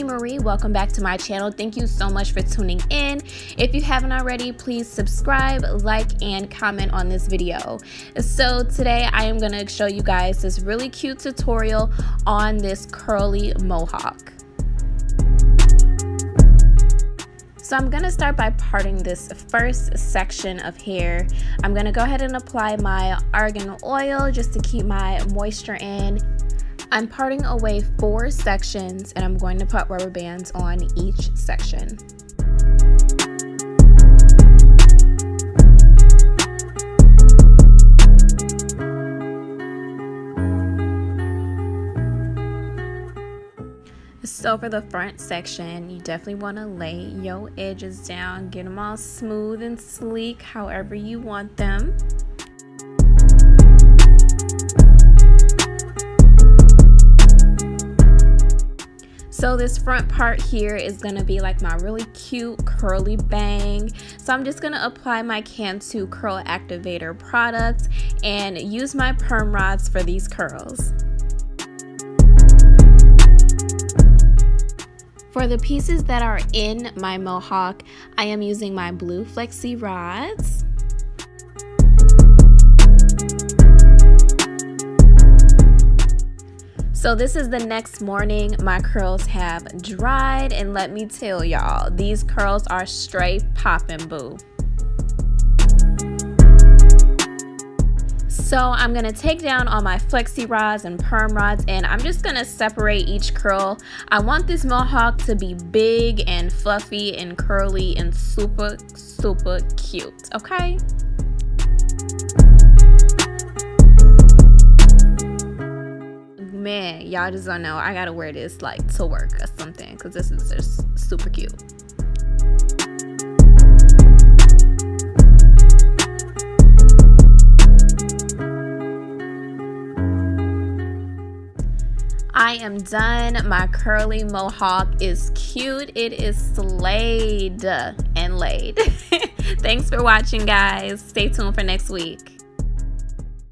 TEEMARIE. Welcome back to my channel. Thank you so much for tuning in. If you haven't already, please subscribe, like, and comment on this video. So today I am going to show you guys this really cute tutorial on this curly mohawk. So I'm going to start by parting this first section of hair. I'm going to go ahead and apply my argan oil just to keep my moisture in. I'm parting away 4 sections and I'm going to put rubber bands on each section. So for the front section, you definitely want to lay your edges down, get them all smooth and sleek however you want them. So this front part here is going to be like my really cute curly bang. So I'm just going to apply my Cantu curl activator product and use my perm rods for these curls. For the pieces that are in my mohawk, I am using my blue flexi rods. So this is the next morning. My curls have dried, and let me tell y'all, these curls are straight poppin', boo. So I'm gonna take down all my flexi rods and perm rods, and I'm just gonna separate each curl. I want this mohawk to be big and fluffy and curly and super cute, okay? Man, y'all just don't know. I gotta wear this like to work or something because this is just super cute. I am done. My curly mohawk is cute. It is slayed and laid. Thanks for watching, guys. Stay tuned for next week.